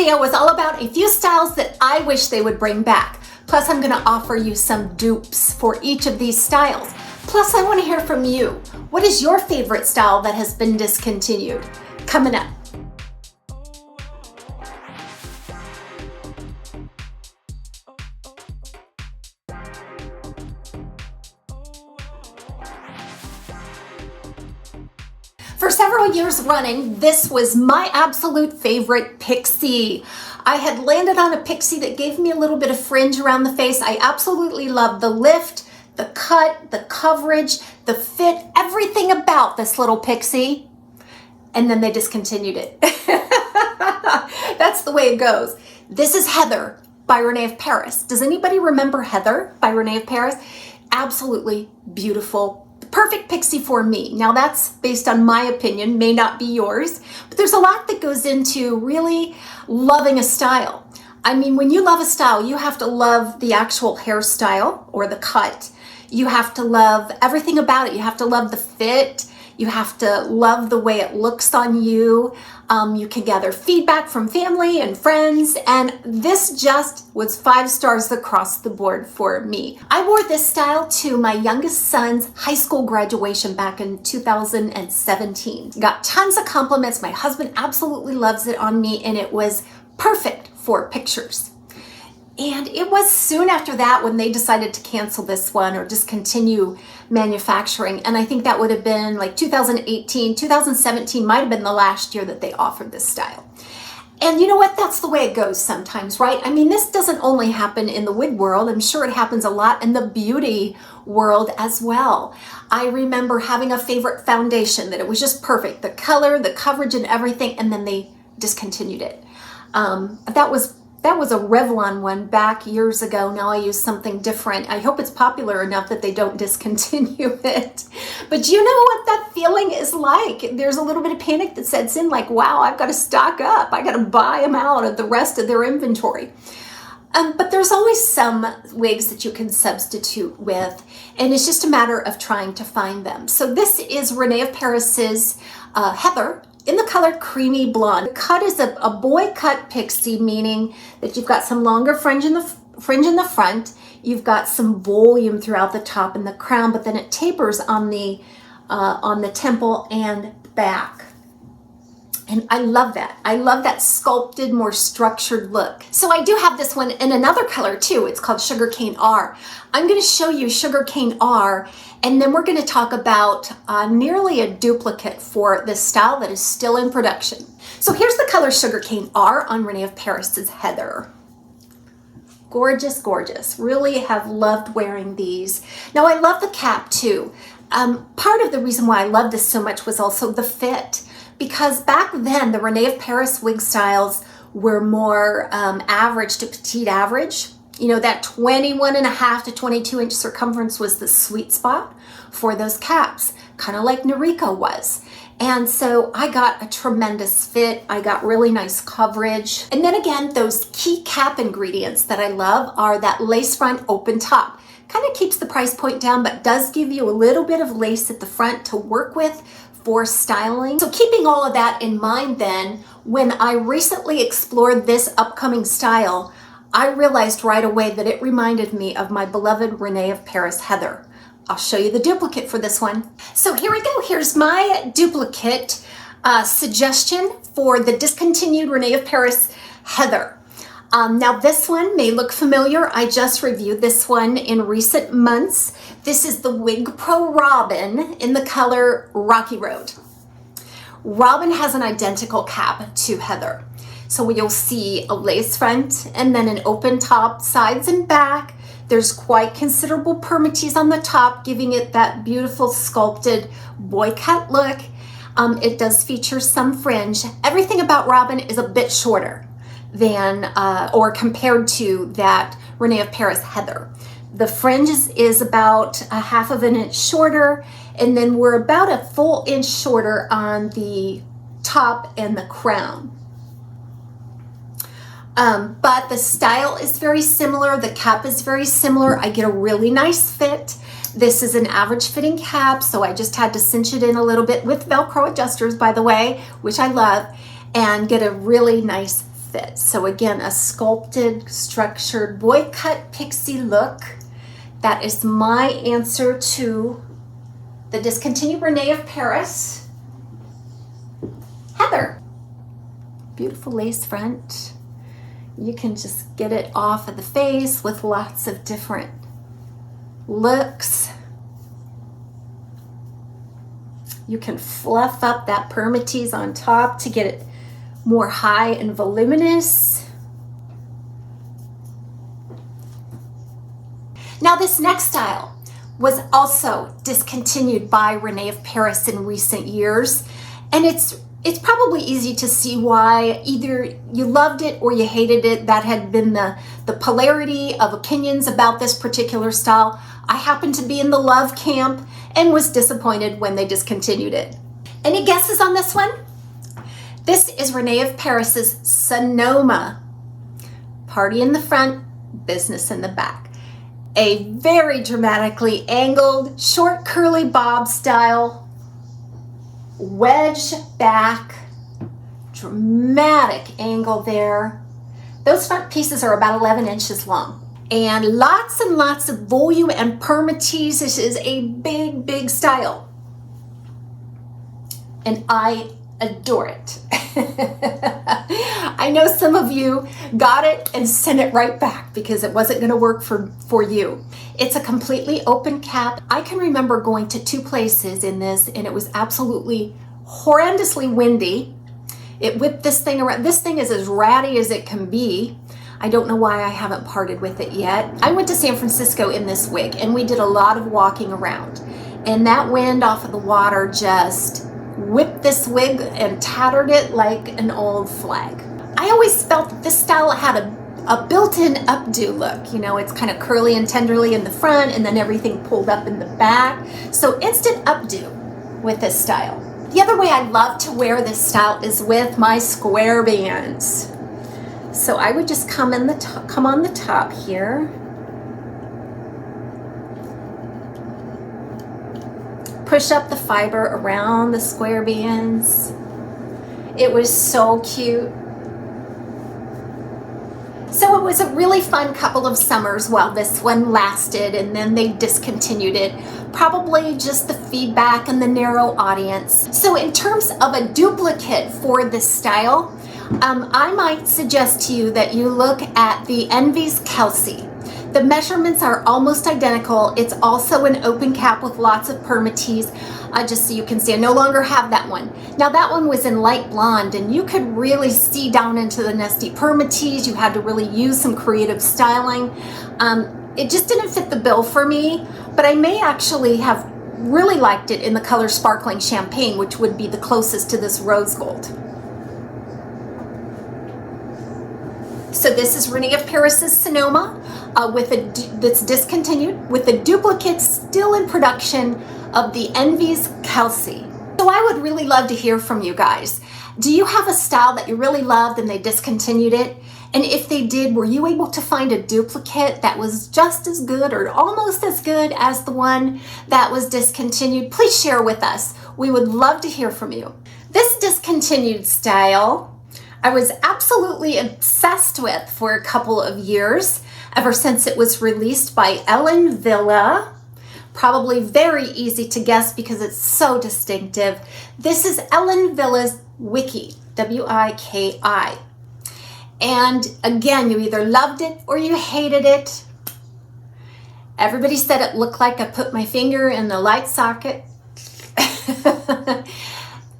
video was all about a few styles that I wish they would bring back. Plus, I'm gonna offer you some dupes for each of these styles. Plus, I wanna hear from you. What is your favorite style that has been discontinued? Coming up. For several years running, this was my absolute favorite pixie. I had landed on a pixie that gave me a little bit of fringe around the face. I absolutely love the lift, the cut, the coverage, the fit, everything about this little pixie. And then they discontinued it. That's the way it goes. This is Heather by RENE of Paris. Does anybody remember Heather by RENE of Paris? Absolutely beautiful. Perfect pixie for me. Now that's based on my opinion, may not be yours, but there's a lot that goes into really loving a style. I mean, when you love a style, you have to love the actual hairstyle or the cut. You have to love everything about it. You have to love the fit. You have to love the way it looks on you. You can gather feedback from family and friends, and this just was 5 stars across the board for me. I wore this style to my youngest son's high school graduation back in 2017. Got tons of compliments. My husband absolutely loves it on me, and it was perfect for pictures. And it was soon after that when they decided to cancel this one or discontinue manufacturing. And I think that would have been like 2018, 2017 might have been the last year that they offered this style. And you know what? That's the way it goes sometimes, right? I mean, this doesn't only happen in the wig world. I'm sure it happens a lot in the beauty world as well. I remember having a favorite foundation that it was just perfect. The color, the coverage and everything, and then they discontinued it. That was a Revlon one back years ago. Now I use something different. I hope it's popular enough that they don't discontinue it. But you know what that feeling is like. There's a little bit of panic that sets in like, wow, I've got to stock up. I got to buy them out of the rest of their inventory. But there's always some wigs that you can substitute with, and it's just a matter of trying to find them. So this is RENE of Paris's Heather, in the color creamy blonde. The cut is a boy cut pixie, meaning that you've got some longer fringe in the front, you've got some volume throughout the top and the crown, but then it tapers on the temple and back. And I love that. I love that sculpted, more structured look. So I do have this one in another color too. It's called Sugarcane R. I'm going to show you Sugarcane R, and then we're going to talk about nearly a duplicate for this style that is still in production. So here's the color Sugarcane R on RENE of Paris's Heather. Gorgeous, gorgeous. Really have loved wearing these. Now I love the cap too. Part of the reason why I love this so much was also the fit. Because back then, the RENE of Paris wig styles were more average to petite average. You know, that 21.5 to 22 inch circumference was the sweet spot for those caps, kind of like Noriko was. And so I got a tremendous fit. I got really nice coverage. And then again, those key cap ingredients that I love are that lace front open top. Kind of keeps the price point down, but does give you a little bit of lace at the front to work with for styling. So keeping all of that in mind then, when I recently explored this upcoming style, I realized right away that it reminded me of my beloved RENE of Paris Heather. I'll show you the duplicate for this one. So here we go. Here's my duplicate suggestion for the discontinued RENE of Paris Heather. Now this one may look familiar. I just reviewed this one in recent months. This is the Wig Pro Robin in the color Rocky Road. Robin has an identical cap to Heather. So you'll see a lace front and then an open top, sides and back. There's quite considerable permatease on the top, giving it that beautiful sculpted boy cut look. It does feature some fringe. Everything about Robin is a bit shorter than or compared to that RENE of Paris Heather. The fringe is about 1/2 inch shorter, and then we're about a full inch shorter on the top and the crown. But the style is very similar. The cap is very similar. I get a really nice fit. This is an average fitting cap, so I just had to cinch it in a little bit with Velcro adjusters, by the way, which I love, and get a really nice fit. So again, a sculpted, structured, boy cut pixie look. That is my answer to the discontinued RENE of Paris Heather. Beautiful lace front. You can just get it off of the face with lots of different looks. You can fluff up that permatease on top to get it more high and voluminous. Now this next style was also discontinued by RENE of Paris in recent years, and it's probably easy to see why. Either you loved it or you hated it. That had been the polarity of opinions about this particular style. I happened to be in the love camp and was disappointed when they discontinued it. Any guesses on this one? This is RENE of Paris's Sonoma. Party in the front, business in the back. A very dramatically angled, short curly bob style, wedge back, dramatic angle there. Those front pieces are about 11 inches long. And lots of volume and permatease. This is a big, big style. And I adore it. I know some of you got it and sent it right back because it wasn't going to work for you. It's a completely open cap. I can remember going to 2 places in this, and it was absolutely horrendously windy. It whipped this thing around. This thing is as ratty as it can be. I don't know why I haven't parted with it yet. I went to San Francisco in this wig, and we did a lot of walking around. And that wind off of the water just whipped this wig and tattered it like an old flag. I always felt that this style had a built-in updo look. You know, it's kind of curly and tenderly in the front and then everything pulled up in the back. So instant updo with this style. The other way I love to wear this style is with my square bands. So I would just come on the top here. Push up the fiber around the square bands. It was so cute. So it was a really fun couple of summers while this one lasted, and then they discontinued it. Probably just the feedback and the narrow audience. So in terms of a duplicate for this style, I might suggest to you that you look at the Envy's Kelsey. The measurements are almost identical. It's also an open cap with lots of permatease. Just so you can see, I no longer have that one. Now that one was in light blonde, and you could really see down into the nesty permatease. You had to really use some creative styling. It just didn't fit the bill for me, but I may actually have really liked it in the color Sparkling Champagne, which would be the closest to this rose gold. So this is RENE of Paris's Sonoma that's discontinued, with the duplicate still in production of the Envy's Kelsey. So I would really love to hear from you guys. Do you have a style that you really loved and they discontinued it? And if they did, were you able to find a duplicate that was just as good or almost as good as the one that was discontinued? Please share with us. We would love to hear from you. This discontinued style I was absolutely obsessed with for a couple of years, ever since it was released by Ellen Villa. Probably very easy to guess because it's so distinctive. This is Ellen Villa's Wiki, W-I-K-I. And again, you either loved it or you hated it. Everybody said it looked like I put my finger in the light socket.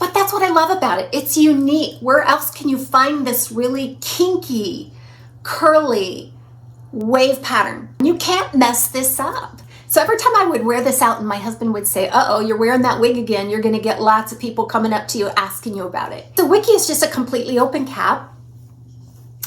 But that's what I love about it. It's unique. Where else can you find this really kinky, curly wave pattern? You can't mess this up. So every time I would wear this out and my husband would say, uh-oh, you're wearing that wig again, you're gonna get lots of people coming up to you asking you about it. The Wiki is just a completely open cap.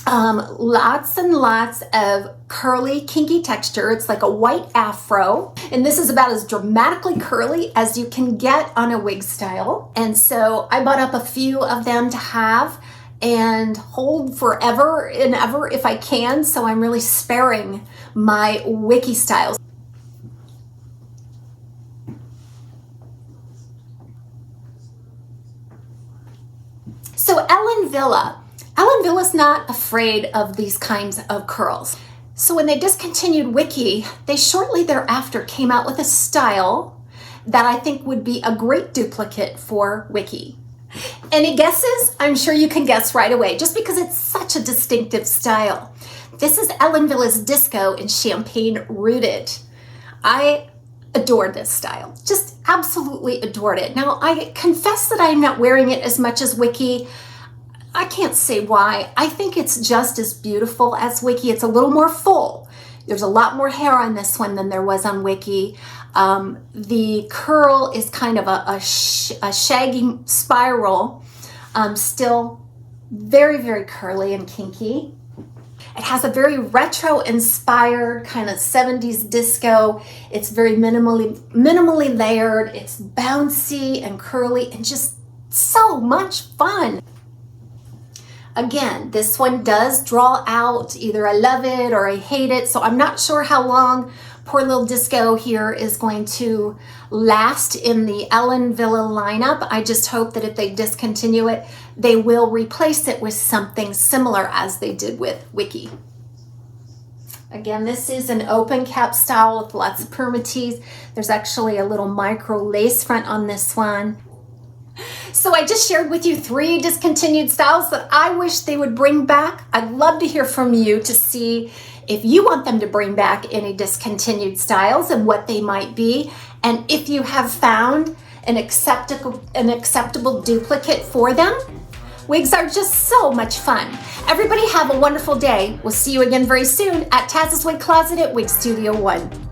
Lots and lots of curly, kinky texture. It's like a white afro. And this is about as dramatically curly as you can get on a wig style. And so I bought up a few of them to have and hold forever and ever if I can. So I'm really sparing my Wiki styles. So Ellen Villa Ellenville is not afraid of these kinds of curls. So when they discontinued Wiki, they shortly thereafter came out with a style that I think would be a great duplicate for Wiki. Any guesses? I'm sure you can guess right away, just because it's such a distinctive style. This is Ellenville's Disco in Champagne Rooted. I adored this style, just absolutely adored it. Now, I confess that I'm not wearing it as much as Wiki. I can't say why. I think it's just as beautiful as Wiki. It's a little more full. There's a lot more hair on this one than there was on Wiki. The curl is kind of a shaggy spiral, still very, very curly and kinky. It has a very retro-inspired kind of 70s disco. It's very minimally layered. It's bouncy and curly and just so much fun. Again, this one does draw out either I love it or I hate it, so I'm not sure how long poor little Disco here is going to last in the Ellenville lineup. I just hope that if they discontinue it, they will replace it with something similar as they did with Wiki. Again, this is an open cap style with lots of permatease. There's actually a little micro lace front on this one. So I just shared with you 3 discontinued styles that I wish they would bring back. I'd love to hear from you to see if you want them to bring back any discontinued styles and what they might be, and if you have found an acceptable duplicate for them. Wigs are just so much fun. Everybody have a wonderful day. We'll see you again very soon at TAZ's Wig Closet at Wig Studio 1.